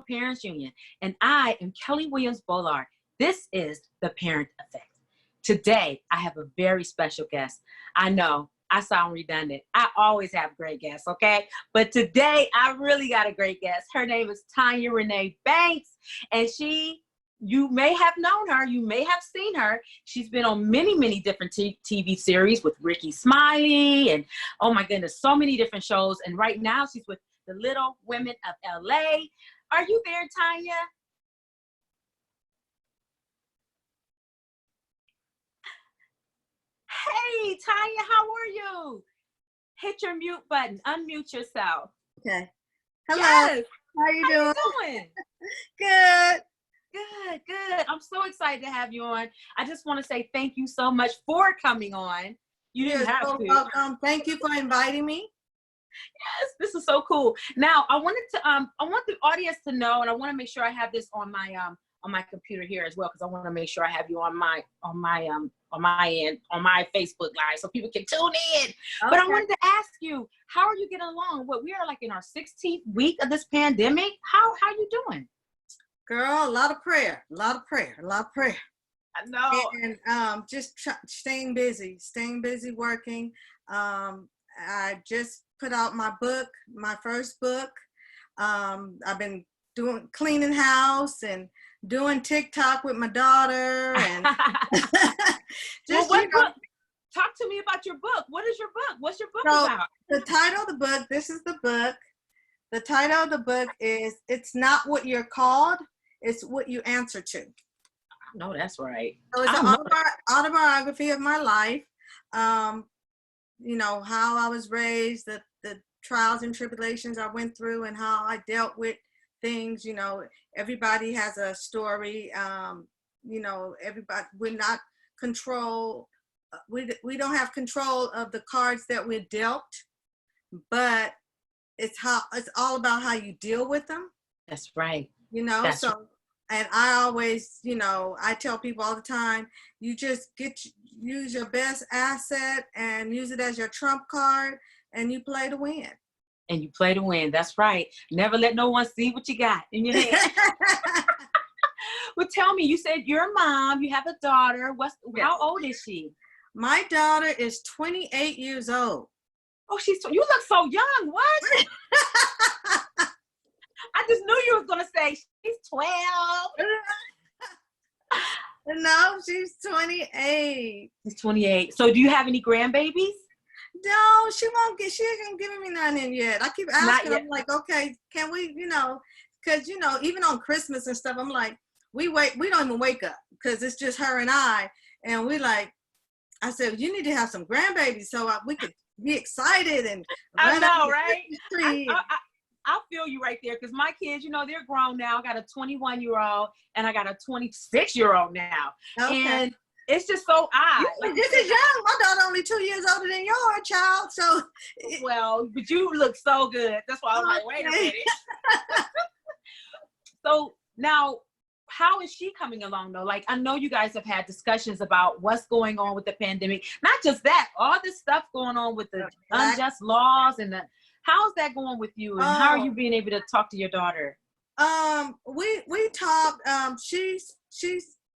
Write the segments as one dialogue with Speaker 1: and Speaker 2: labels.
Speaker 1: Parents Union, and I am Kelly Williams Bollard. This is The Parent Effect. Today, I have a very special guest. I know I sound redundant. I always have great guests, okay? But today, I really got a great guest. Her name is Tonya Banks, and you may have known her. You may have seen her. She's been on many, many different TV series with Ricky Smiley, and oh my goodness, so many different shows. And right now, she's with the Little Women of LA. Are you there, Tonya? Hey, Tonya, how are you? Hit your mute button. Unmute yourself.
Speaker 2: Okay. Hello.
Speaker 1: Yes.
Speaker 2: How you doing?
Speaker 1: You doing?
Speaker 2: Good.
Speaker 1: Good, good. I'm so excited to have you on. I just want to say thank you so much for coming on. You didn't have
Speaker 2: so
Speaker 1: to.
Speaker 2: welcome. Thank you for inviting me.
Speaker 1: Yes, this is so cool. Now, I want the audience to know, and I want to make sure I have this on my computer here as well, because I want to make sure I have you on my end, on my Facebook Live, so people can tune in. Okay. But I wanted to ask you, how are you getting along? We are like in our 16th week of this pandemic. How you doing?
Speaker 2: Girl, a lot of prayer.
Speaker 1: I know.
Speaker 2: And just staying busy working. I just put out my first book. I've been cleaning house and doing TikTok with my daughter. And
Speaker 1: just, book? Talk to me about your book. What is your book? What's your book about?
Speaker 2: The title of the book, this is the book. The title of the book is It's Not What You're Called, It's What You Answer To.
Speaker 1: No, that's right.
Speaker 2: So it's an autobiography of my life. You know, how I was raised, the trials and tribulations I went through, and how I dealt with things. You know, everybody has a story. You know, everybody, we're not control. We don't have control of the cards that we're dealt, but it's all about how you deal with them.
Speaker 1: That's right.
Speaker 2: You know, and I always, you know, I tell people all the time, you just use your best asset and use it as your trump card, and you play to win.
Speaker 1: And you play to win. That's right. Never let no one see what you got in your hand. Well, tell me, you said you're a mom, you have a daughter. How old is she?
Speaker 2: My daughter is 28 years old.
Speaker 1: Oh, you look so young. What? I just knew you was going to say she's 12.
Speaker 2: No, she's 28.
Speaker 1: She's 28. So do you have any grandbabies?
Speaker 2: No, she ain't giving me none in yet. I keep asking, I'm like, okay, can we, you know, because, you know, even on Christmas and stuff, I'm like, we don't even wake up because it's just her and I. And I said, you need to have some grandbabies so we could be excited. And
Speaker 1: I know, right? I feel you right there, because my kids, you know, they're grown now. I got a 21-year-old and I got a 26-year-old now. Okay. And it's just so odd.
Speaker 2: This is young. My daughter only 2 years older than your child. So,
Speaker 1: well, but you look so good. That's why I was like, wait a minute. So now, how is she coming along though? Like, I know you guys have had discussions about what's going on with the pandemic. Not just that, all this stuff going on with the unjust laws and how's that going with you? And how are you being able to talk to your daughter?
Speaker 2: We talked, she's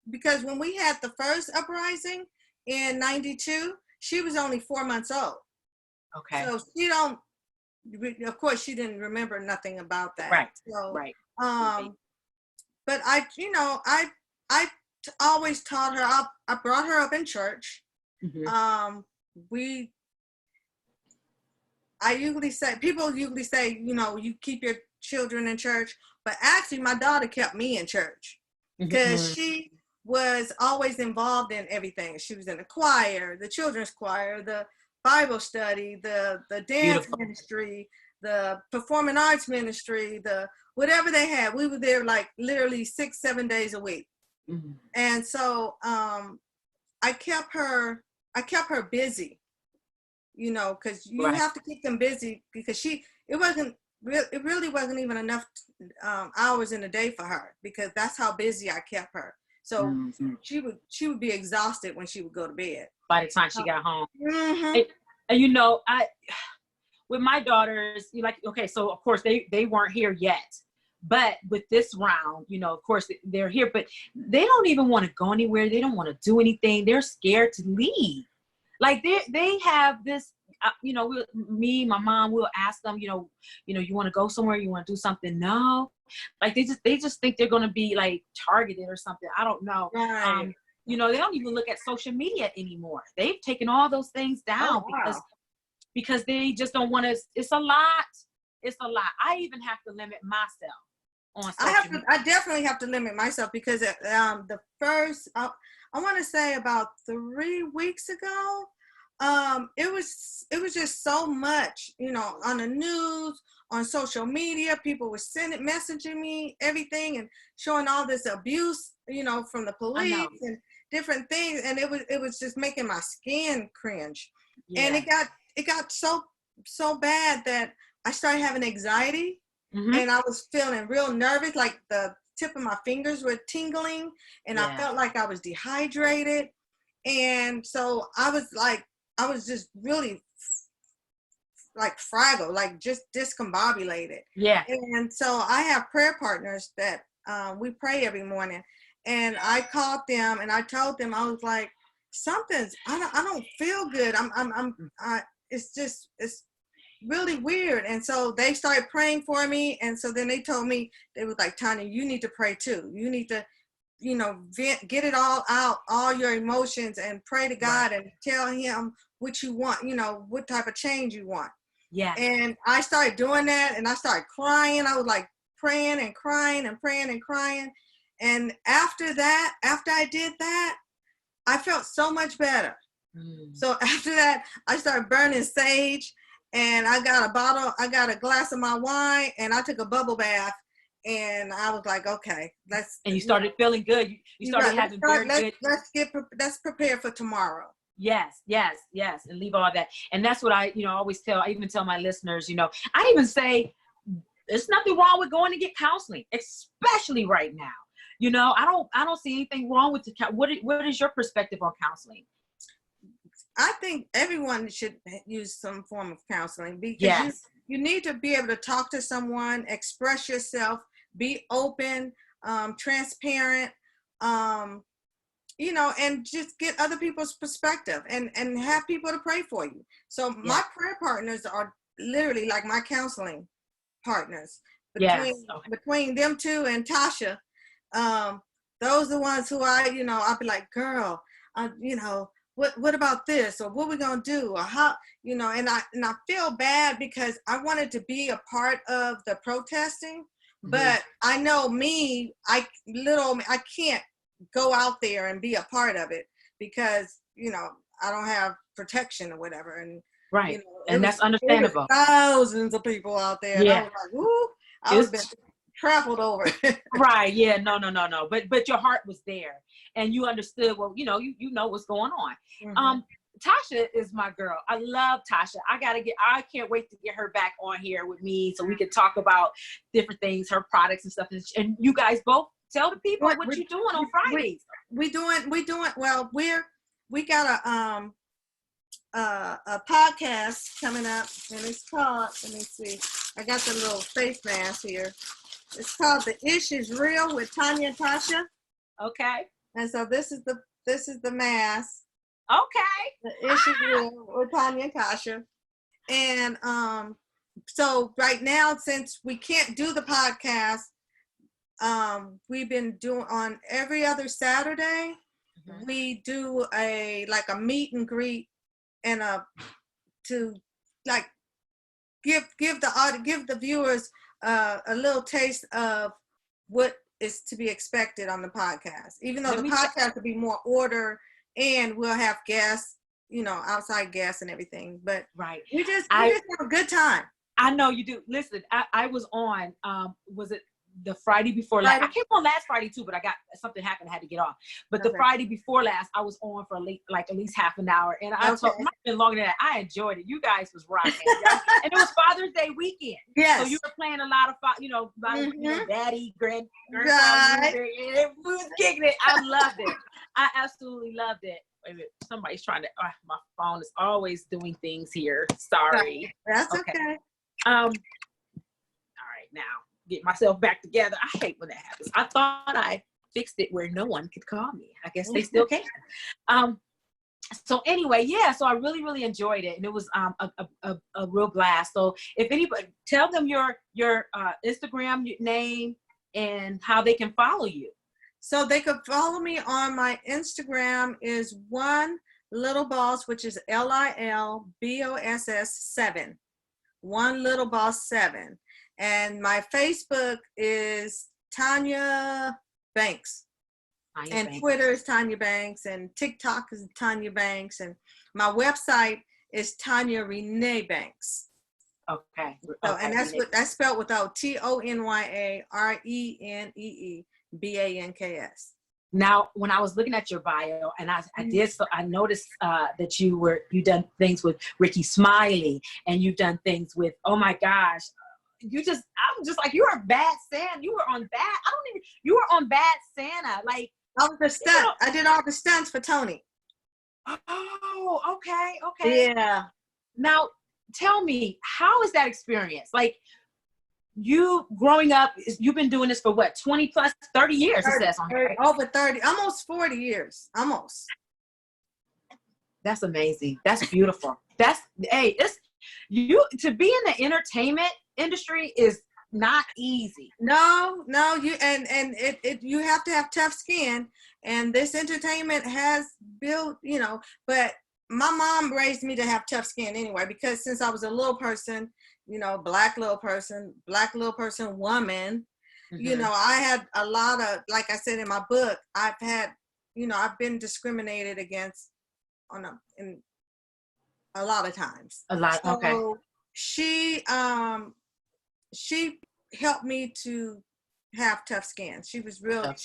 Speaker 2: because when we had the first uprising in 92, she was only 4 months old.
Speaker 1: Okay.
Speaker 2: So of course she didn't remember nothing about that.
Speaker 1: Right.
Speaker 2: So,
Speaker 1: right.
Speaker 2: But I always taught her, I brought her up in church. Mm-hmm. People usually say, you know, you keep your children in church, but actually my daughter kept me in church because she was always involved in everything. She was in the choir, the children's choir, the Bible study, the dance ministry, the performing arts ministry, the whatever they had. We were there like literally 6-7 days a week. Mm-hmm. And so I kept her busy. You know, because you have to keep them busy, because it really wasn't even enough hours in a day for her, because that's how busy I kept her. So she would be exhausted when she would go to bed.
Speaker 1: By the time she got home. Mm-hmm. And you know, with my daughters, okay, so of course they weren't here yet, But with this round, of course they're here, but they don't even want to go anywhere. They don't want to do anything. They're scared to leave. Like they have this, me, my mom will ask them, you want to go somewhere, you want to do something? No, like they just think they're going to be like targeted or something. I don't know.
Speaker 2: Right.
Speaker 1: They don't even look at social media anymore. They've taken all those things down.
Speaker 2: Oh, wow.
Speaker 1: because they just don't want to. It's a lot. It's a lot. I even have to limit myself on social media.
Speaker 2: I definitely have to limit myself because the first, I want to say about 3 weeks ago, it was just so much, on the news, on social media. People were messaging me everything and showing all this abuse, from the police and different things, and it was just making my skin cringe. Yeah. And it got so bad that I started having anxiety. Mm-hmm. And I was feeling real nervous, like the tip of my fingers were tingling, and I felt like I was dehydrated. And so I was just really like fragile, like just discombobulated. Yeah. And so I have prayer partners that we pray every morning. And I called them and I told them, I was like, I don't feel good. It's really weird. And so they started praying for me. And so then they told me, they was like, Tonya, you need to pray too. You need to, vent, get it all out, all your emotions, and pray to God. Right. And tell him what you want, what type of change you want. Yeah. And I started doing that, and I started crying. I was like praying and crying and praying and crying. And after I did that, I felt so much better. So after that, I started burning sage, and I got a glass of my wine, and I took a bubble bath, and I was like, okay, and you started feeling good. You started having good. Let's prepare for tomorrow. Yes. And leave all that. And that's what I, always tell. I even tell my listeners, I even say there's nothing wrong with going to get counseling, especially right now. I don't see anything wrong with what is your perspective on counseling? I think everyone should use some form of counseling because you need to be able to talk to someone, express yourself, be open, transparent, and just get other people's perspective and have people to pray for you. So my prayer partners are literally like my counseling partners. Between them two and Tasha, those are the ones who I'll be like, girl, what about this, or what we gonna do, or how, and I feel bad because I wanted to be a part of the protesting, but I know me, I can't go out there and be a part of it because I don't have protection or whatever, and right, and that's understandable. Thousands of people out there, and I was like, woo, I was been trampled over. Right, yeah, no, but your heart was there, and you understood. Well, you know what's going on. Tasha is my girl. I love Tasha. I can't wait to get her back on here with me so we can talk about different things, her products and stuff. And you guys both tell the people what you're doing on Fridays. We doing well. We got a podcast coming up, and it's called, let me see, I got the little face mask here. It's called The Ish Is Real with Tonya and Tasha. Okay. And so this is the mask. Okay. The Ish Is Real with Tonya and Tasha. And so right now, since we can't do the podcast, we've been doing on every other Saturday. We do a meet and greet and to give the viewers a little taste of what is to be expected on the podcast. Even though the podcast will be more order and we'll have guests, outside guests and everything. But we just have a good time. I know you do. Listen, I was on, was it the Friday before last? I came on last Friday too, but I got something happened. I had to get off. But the Friday before last, I was on for at least half an hour. And I told, it might have been longer than that. I enjoyed it. You guys was rocking. And it was Father's Day weekend. Yes. So you were playing a lot of, daddy, grandfather. Right. It was kicking it. I loved it. I absolutely loved it. Wait a minute. Somebody's trying to, my phone is always doing things here. Sorry. That's okay. All right, now.
Speaker 1: get myself back together. I hate when that happens. I thought I fixed it where no one could call me. I guess they still can. So anyway, yeah, so I really, really enjoyed it. And it was a real blast. So if anybody, tell them your Instagram name and how they can follow you.
Speaker 2: So they could follow me on my Instagram is One Little Boss, which is LILBOSS 7. One Little Boss 7. And my Facebook is Tonya Banks. And Twitter is Tonya Banks, and TikTok is Tonya Banks, and my website is Tonya Renee Banks.
Speaker 1: Okay.
Speaker 2: So, and that's spelled without TONYARENEEBANKS.
Speaker 1: Now, when I was looking at your bio, and I noticed that you done things with Ricky Smiley, and you've done things with, oh my gosh, I'm just like, you were Bad Santa. You were on Bad Santa. Like,
Speaker 2: I was the stunt. I did all the stunts for Tony.
Speaker 1: Oh, okay.
Speaker 2: Yeah.
Speaker 1: Now, tell me, how is that experience? Like, you growing up, you've been doing this for what, 20 plus, 30 years, it says on here, right?
Speaker 2: Over 30, almost 40 years, almost.
Speaker 1: That's amazing. That's beautiful. To be in the entertainment industry is not easy.
Speaker 2: No, you you have to have tough skin, and this entertainment has built, but my mom raised me to have tough skin anyway, because since I was a little person, black little person, woman, I had a lot of, like I said in my book, I've been discriminated against in a lot of times.
Speaker 1: Okay.
Speaker 2: So she helped me to have tough skin. She was real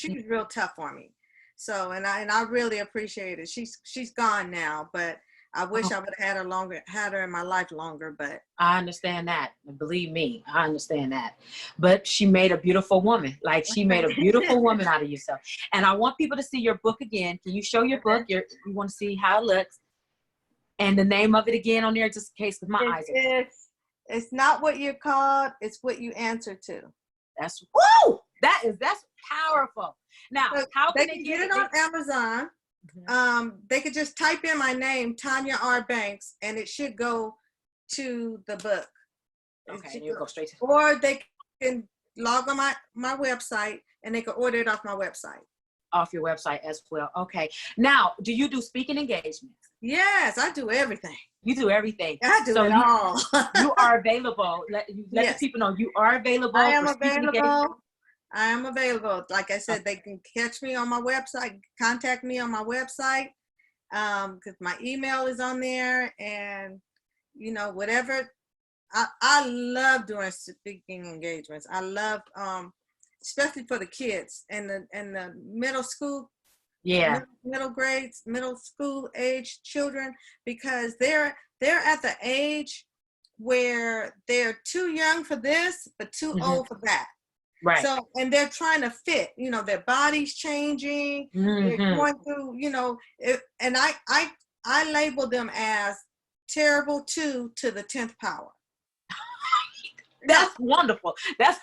Speaker 2: tough for me. So, and I really appreciate it. She's gone now, but I wish I would have had her in my life longer, but.
Speaker 1: I understand that. Believe me, I understand that. But she made a beautiful woman. Like, she made a beautiful woman out of yourself. And I want people to see your book again. Can you show your book? You want to see how it looks? And the name of it again on there, just in case, because my eyes are.
Speaker 2: It's not what you're called, it's what you answer to.
Speaker 1: That's powerful. Now,
Speaker 2: so
Speaker 1: how can
Speaker 2: they get it on Amazon? Mm-hmm. They could just type in my name, Tonya R. Banks, and it should go to the book.
Speaker 1: Okay, and you go straight to.
Speaker 2: Or they can log on my website, and they can order it off my website.
Speaker 1: Off your website as well. Okay. Now, do you do speaking engagements?
Speaker 2: Yes, I do everything.
Speaker 1: You do everything.
Speaker 2: I do it all.
Speaker 1: You are available. Let the people know you are available.
Speaker 2: I am available. I am available. Like I said, they can catch me on my website, contact me on my website, because my email is on there, and whatever. I love doing speaking engagements. I love, especially for the kids and the middle school.
Speaker 1: Yeah.
Speaker 2: Middle grades, middle school age children, because they're at the age where they're too young for this, but too old for that.
Speaker 1: Right.
Speaker 2: So, and they're trying to fit, their body's changing, they're going through, and I label them as terrible 2 to the 10th power.
Speaker 1: That's wonderful. That's,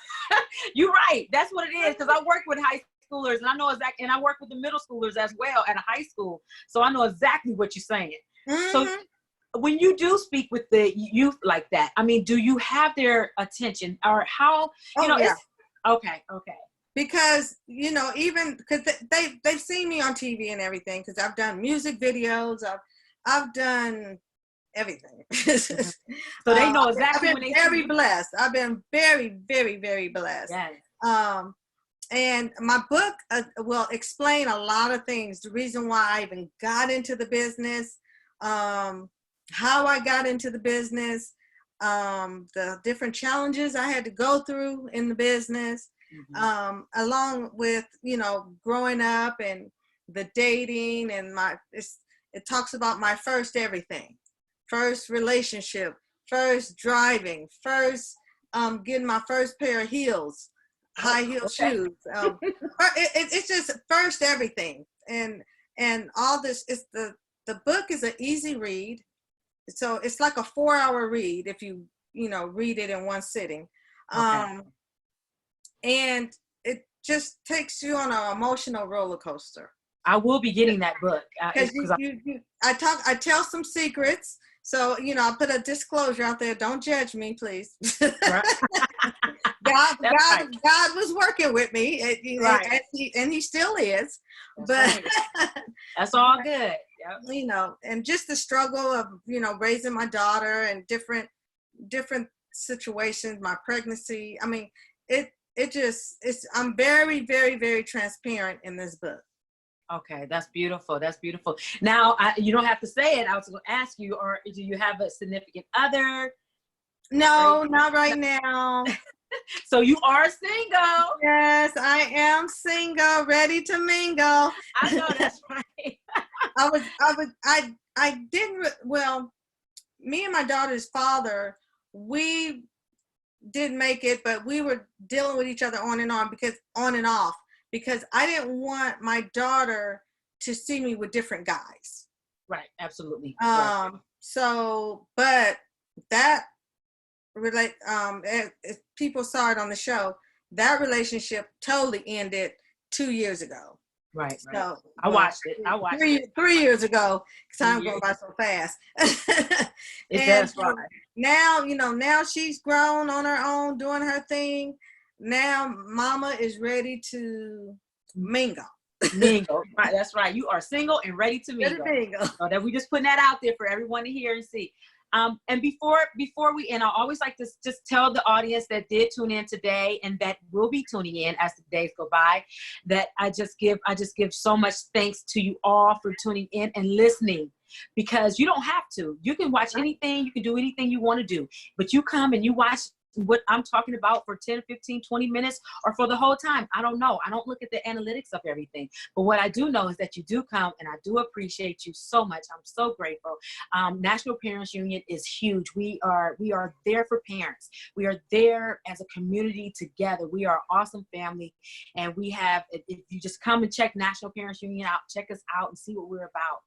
Speaker 1: you're right. That's what it is. Because I work with high schoolers, and I know exactly, and I work with the middle schoolers as well at a high school. So I know exactly what you're saying. Mm-hmm. So when you do speak with the youth like that, I mean, do you have their attention, or how,
Speaker 2: yeah.
Speaker 1: Okay.
Speaker 2: Because, even because they've seen me on TV and everything, because I've done music videos, I've done everything.
Speaker 1: So they know exactly when they
Speaker 2: very blessed. I've been very, very, very blessed.
Speaker 1: Yes.
Speaker 2: And my book will explain a lot of things. The reason why I even got into the business, how I got into the business, the different challenges I had to go through in the business, along with, growing up and the dating, and it talks about my first everything, first relationship, first driving, first getting my first pair of heels, high heel shoes. It's just first everything, and all this is the book is an easy read. So it's like a 4-hour read if you read it in one sitting. and it just takes you on an emotional roller coaster.
Speaker 1: I will be getting that book.
Speaker 2: Because I tell some secrets. So, I put a disclosure out there. Don't judge me, please.
Speaker 1: Right.
Speaker 2: God was working with me,
Speaker 1: right.
Speaker 2: and he still is.
Speaker 1: That's
Speaker 2: but
Speaker 1: right. That's all good. Yep.
Speaker 2: And just the struggle of, raising my daughter and different situations, my pregnancy. I mean, I'm very, very, very transparent in this book.
Speaker 1: Okay, that's beautiful. That's beautiful. Now, you don't have to say it. I was going to ask you, or do you have a significant other?
Speaker 2: No, not right now.
Speaker 1: So you are single.
Speaker 2: Yes, I am single, ready to mingle.
Speaker 1: I know that's right.
Speaker 2: Well, me and my daughter's father, we did make it, but we were dealing with each other on and off because I didn't want my daughter to see me with different guys.
Speaker 1: Right, absolutely.
Speaker 2: So, but that if people saw it on the show, that relationship totally ended 2 years ago.
Speaker 1: Right.
Speaker 2: So
Speaker 1: I watched it.
Speaker 2: 3 years ago. Time going by so fast.
Speaker 1: It does fly.
Speaker 2: Now she's grown on her own, doing her thing. Now mama is ready to mingle.
Speaker 1: Mingle. Right, that's right. You are single and ready to mingle. So that we just putting that out there for everyone to hear and see. And before we end, I always like to just tell the audience that did tune in today and that will be tuning in as the days go by, that I just give so much thanks to you all for tuning in and listening, because you don't have to. You can watch anything, you can do anything you want to do, but you come and you watch what I'm talking about for 10, 15, 20 minutes or for the whole time. I don't know. I don't look at the analytics of everything. But what I do know is that you do come, and I do appreciate you so much. I'm so grateful. National Parents Union is huge. We are there for parents. We are there as a community together. We are an awesome family. And we have, if you just come and check National Parents Union out, check us out and see what we're about.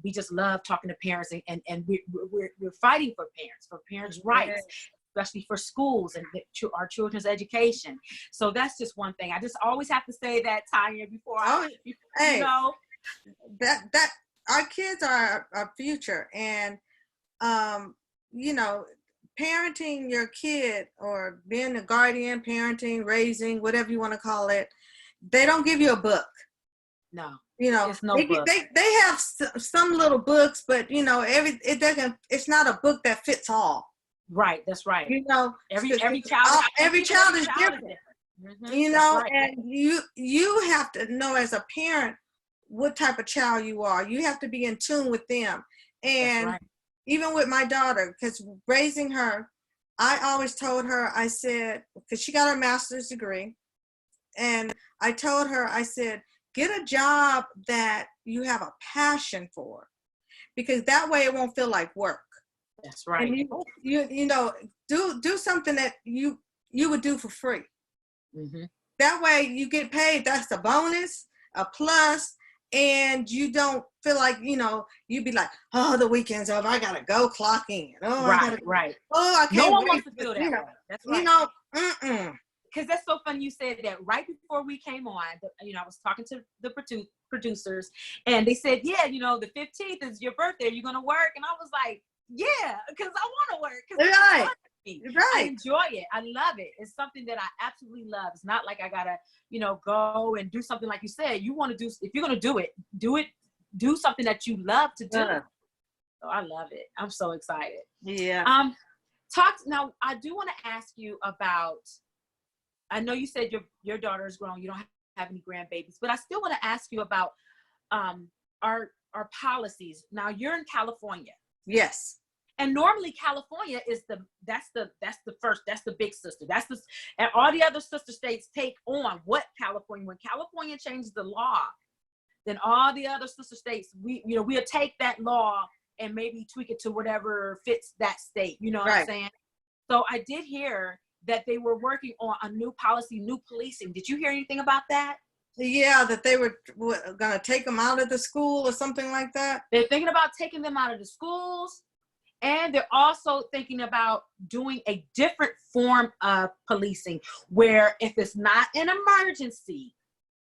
Speaker 1: We just love talking to parents, and we're fighting for parents' rights, especially for schools and our children's education. So that's just one thing. I just always have to say that, Tonya, before
Speaker 2: that our kids are our future, and parenting your kid or being a guardian, parenting, raising, whatever you want to call it, they don't give you a book.
Speaker 1: No.
Speaker 2: It's
Speaker 1: no book.
Speaker 2: They have some little books, but it's not a book that fits all.
Speaker 1: Right, that's right. Every child is different.
Speaker 2: Mm-hmm. Right. And you have to know as a parent what type of child you are. You have to be in tune with them. And even with my daughter, because raising her, I always told her, I said, because she got her master's degree, and I told her, I said, get a job that you have a passion for, because that way it won't feel like work.
Speaker 1: That's right.
Speaker 2: And do something that you would do for free.
Speaker 1: Mm-hmm.
Speaker 2: That way you get paid. That's a bonus, a plus, and you don't feel like you'd be like, oh, the weekend's over, I gotta go clock in. Oh,
Speaker 1: right.
Speaker 2: Oh, I can't.
Speaker 1: No one wants to feel that way. That's right. Because that's so funny you said that. Right before we came on, I was talking to the producers, and they said, yeah, the 15th is your birthday. You're gonna work, and I was like, yeah, because I want to work.
Speaker 2: Right.
Speaker 1: I enjoy it. I love it. It's something that I absolutely love. It's not like I gotta, go and do something like you said. You want to do, if you're gonna do it, do something that you love to do. Yeah. So I love it. I'm so excited.
Speaker 2: Yeah.
Speaker 1: Now. I do want to ask you about. I know you said your daughter is grown. You don't have any grandbabies, but I still want to ask you about our policies. Now you're in California.
Speaker 2: Yes.
Speaker 1: And normally California is the big sister. And all the other sister states take on what California, when California changes the law, then all the other sister states, we'll take that law and maybe tweak it to whatever fits that state. You know what I'm saying? So I did hear that they were working on a new policy, new policing. Did you hear anything about that?
Speaker 2: Yeah, that they were going to take them out of the school or something like that.
Speaker 1: They're thinking about taking them out of the schools. And they're also thinking about doing a different form of policing where if it's not an emergency,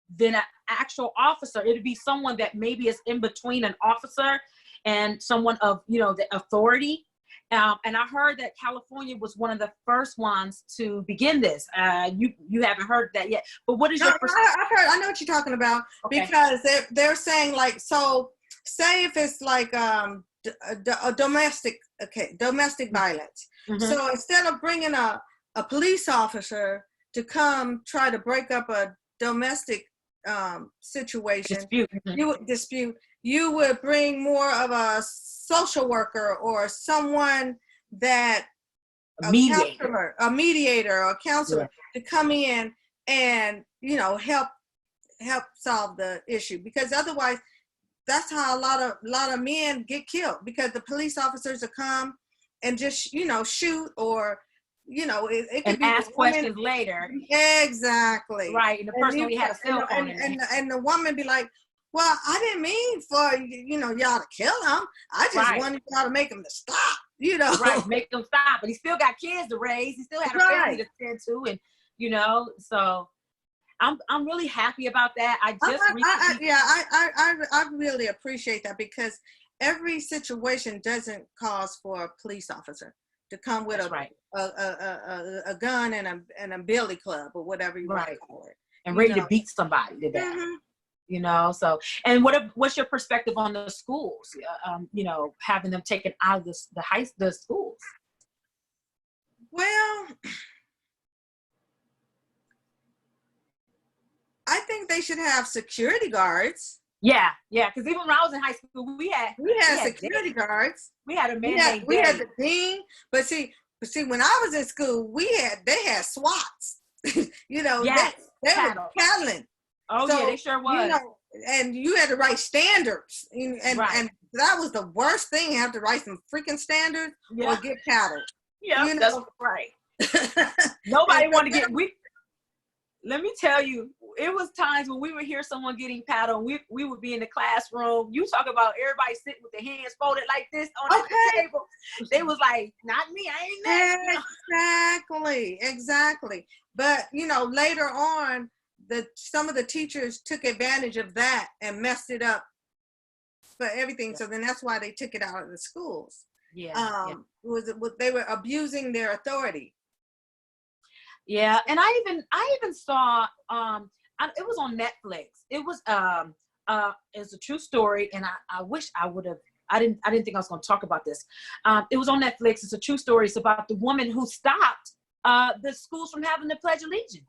Speaker 1: then an actual officer, it'd be someone that maybe is in between an officer and someone of, the authority. And I heard that California was one of the first ones to begin this. You haven't heard that yet, but what is your perspective?
Speaker 2: I've heard. I know what you're talking about, because they're saying, like, so say if it's like a domestic violence. Mm-hmm. So instead of bringing a police officer to come try to break up a domestic situation, you would bring more of a social worker or someone that a mediator or a counselor to come in and help solve the issue, because otherwise that's how a lot of men get killed, because the police officers will come and just shoot, or it could
Speaker 1: and
Speaker 2: be
Speaker 1: ask questions later.
Speaker 2: Exactly.
Speaker 1: Right. And the person only had a cell phone.
Speaker 2: And the woman be like, well, I didn't mean for y'all to kill him. I just wanted y'all to make him to stop.
Speaker 1: Right, make them stop. But he still got kids to raise. He still had a family to tend to, and so I'm really happy about that. I
Speaker 2: really appreciate that, because every situation doesn't cause for a police officer to come with a gun and a billy club or whatever you want to call it,
Speaker 1: and ready to beat somebody to death. Mm-hmm. So, and what's your perspective on the schools? Having them taken out of the schools.
Speaker 2: Well, I think they should have security guards.
Speaker 1: Yeah, because even when I was in high school, we had
Speaker 2: security guards.
Speaker 1: We had a man
Speaker 2: we had the dean, but see, when I was in school, they had SWATs. They were paddling.
Speaker 1: Oh, so, yeah, they sure was.
Speaker 2: And you had to write standards, and that was the worst thing. You have to write some freaking standards or get paddled.
Speaker 1: Yeah, that's right. Nobody wanted to get. Let me tell you, it was times when we would hear someone getting paddled. We would be in the classroom. You talk about everybody sitting with their hands folded like this on the table. They was like, "Not me, I ain't
Speaker 2: that." Exactly. But later on, some of the teachers took advantage of that and messed it up for everything. Yeah. So then that's why they took it out of the schools. They were abusing their authority.
Speaker 1: Yeah, and I even saw it was on Netflix. It was it's a true story, and I wish I would have. I didn't think I was going to talk about this. It was on Netflix. It's a true story. It's about the woman who stopped the schools from having to pledge allegiance.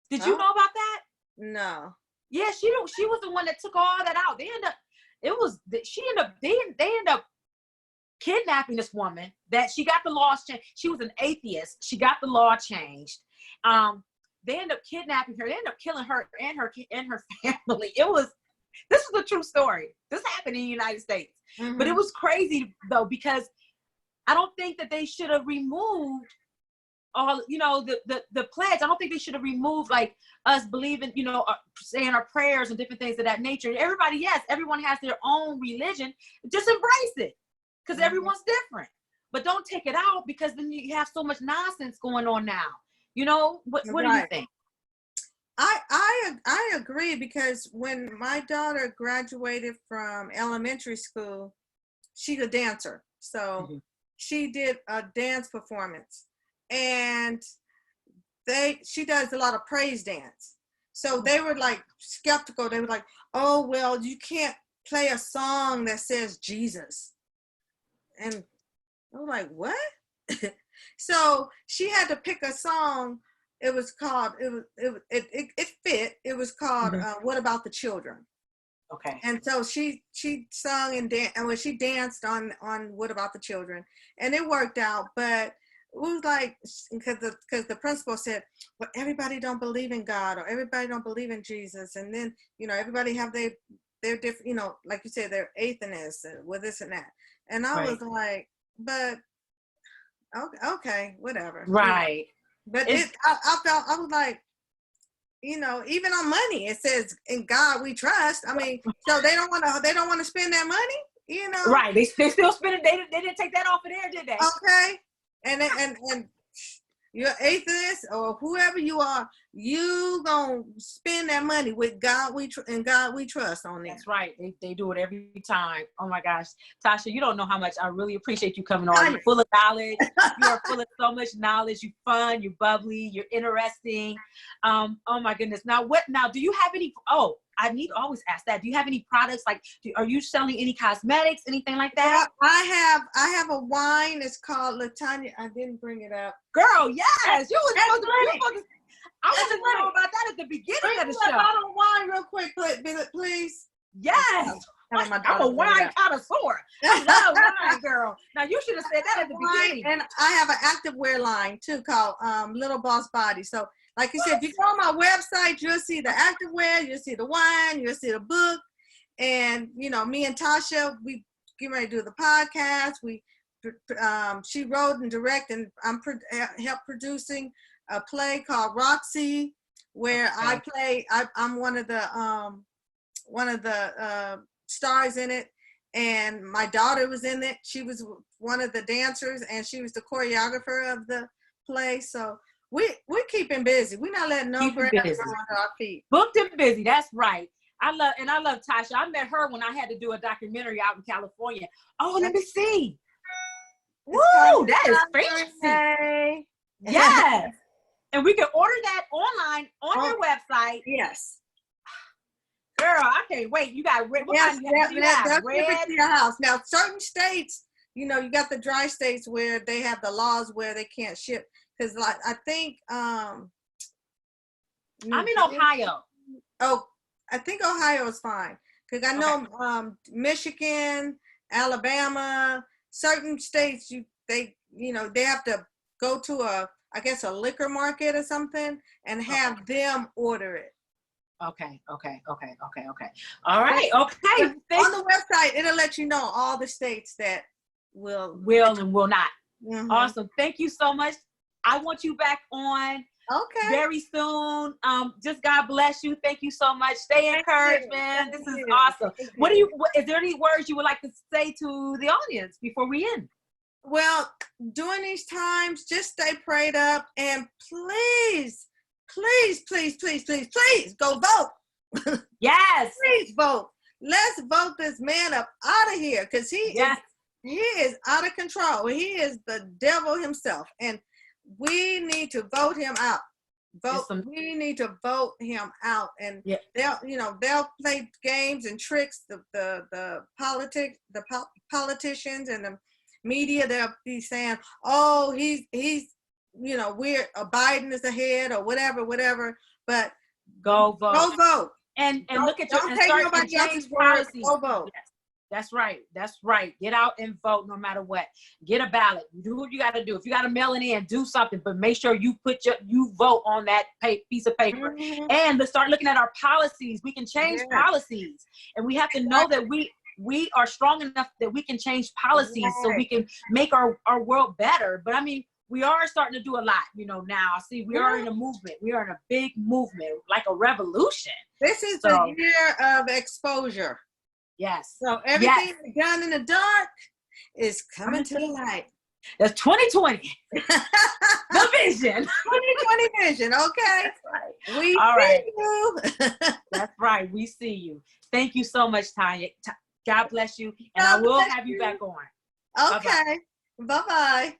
Speaker 1: Did you know about that?
Speaker 2: No.
Speaker 1: Yeah, she was the one that took all that out. They ended up kidnapping this woman. That she got the laws changed. She was an atheist. She got the law changed. They ended up kidnapping her. They ended up killing her and her family. This is a true story. This happened in the United States. Mm-hmm. But it was crazy though, because I don't think that they should have removed all, the pledge. I don't think they should have removed like us believing, saying our prayers and different things of that nature. Everyone has their own religion. Just embrace it, because everyone's different. But don't take it out, because then you have so much nonsense going on now. What do you think?
Speaker 2: I agree, because when my daughter graduated from elementary school, she's a dancer. So she did a dance performance, and she does a lot of praise dance. So they were like skeptical. They were like, oh, well, you can't play a song that says Jesus. And I was like, what? So she had to pick a song. It was called, it fit. It was called, What About the Children?
Speaker 1: Okay. And
Speaker 2: so she sung and she danced on What About the Children, and it worked out. But it was like, because the principal said, well, everybody don't believe in God, or everybody don't believe in Jesus. And then, everybody have their different, like you said, they're atheists with this and that. And I was like, but okay, whatever.
Speaker 1: Right.
Speaker 2: But I was like, even on money, it says in God we trust. I mean, so they don't want to spend that money. you know.
Speaker 1: Right. They still spending. They didn't take that off of there, did they?
Speaker 2: Okay. And you're atheist or whoever you are, you gonna spend that money with God. God we trust on there.
Speaker 1: That's right. They do it every time. Oh my gosh, Tasha, you don't know how much I really appreciate you coming on. You're full of knowledge. You are full of so much knowledge. You're fun. You're bubbly. You're interesting. Oh my goodness. Now do you have any? Oh, I need to always ask that. Do you have any products? Like, are you selling any cosmetics, anything like that?
Speaker 2: I have a wine. It's called Tonya. I didn't bring it up.
Speaker 1: Girl, yes, you was supposed to. I wanted to know about that at the beginning of the show.
Speaker 2: Bottle of wine real quick, please.
Speaker 1: Yes. I'm a wine connoisseur. I love wine, girl. Now you should have said that at the beginning.
Speaker 2: And I have an activewear line too called Little Boss Body. So, like you said, if you go on my website, you'll see the activewear, you'll see the wine, you'll see the book, and me and Tasha, we get ready to do the podcast. She wrote and directed, and I'm help producing a play called Roxy, where I'm one of the stars in it, and my daughter was in it. She was one of the dancers, and she was the choreographer of the play. So we're keeping busy. We're not letting no grass grow under our feet.
Speaker 1: Booked and busy. That's right. I love Tasha. I met her when I had to do a documentary out in California. Oh, let me see. Woo, that is fancy. Yes. And we can order that online on your website.
Speaker 2: Yes.
Speaker 1: Girl, I can't wait. You got red.
Speaker 2: That's red to your house. Now, certain states, you got the dry states where they have the laws where they can't ship. Because, like, I think
Speaker 1: I'm in Ohio.
Speaker 2: Oh, I think Ohio is fine. Because I know Michigan, Alabama, certain states, they have to go to a liquor market or something and have them order it.
Speaker 1: Okay. All right. Okay.
Speaker 2: On the website, it'll let you know all the states that will
Speaker 1: and will not. Mm-hmm. Awesome. Thank you so much. I want you back on very soon. Just God bless you. Thank you so much. Stay encouraged, man. This is awesome. Is there any words you would like to say to the audience before we end?
Speaker 2: Well, during these times, just stay prayed up, and please go vote.
Speaker 1: Yes.
Speaker 2: Please vote. Let's vote this man up out of here, because he is out of control. He is the devil himself, and we need to vote him out. We need to vote him out, and they'll play games and tricks. The politicians and the media, they'll be saying, "Oh, he's Biden is ahead," or whatever. But
Speaker 1: go vote.
Speaker 2: Go vote.
Speaker 1: And look at
Speaker 2: don't take nobody else's word. Go vote.
Speaker 1: Yes. That's right. Get out and vote no matter what. Get a ballot. Do what you got to do. If you got to mail it in, do something. But make sure you vote on that piece of paper. Mm-hmm. And let's start looking at our policies. We can change policies. And we have to know that we are strong enough that we can change policies so we can make our world better. But I mean, we are starting to do a lot, now. See, we are in a movement. We are in a big movement, like a revolution.
Speaker 2: This is the year of exposure.
Speaker 1: Yes.
Speaker 2: So everything done in the dark is coming to the light.
Speaker 1: That's 2020. The vision.
Speaker 2: 2020 vision. Okay.
Speaker 1: That's right.
Speaker 2: We see you.
Speaker 1: That's right. We see you. Thank you so much, Tonya. God bless you. And I will have you back on.
Speaker 2: Okay. Bye-bye.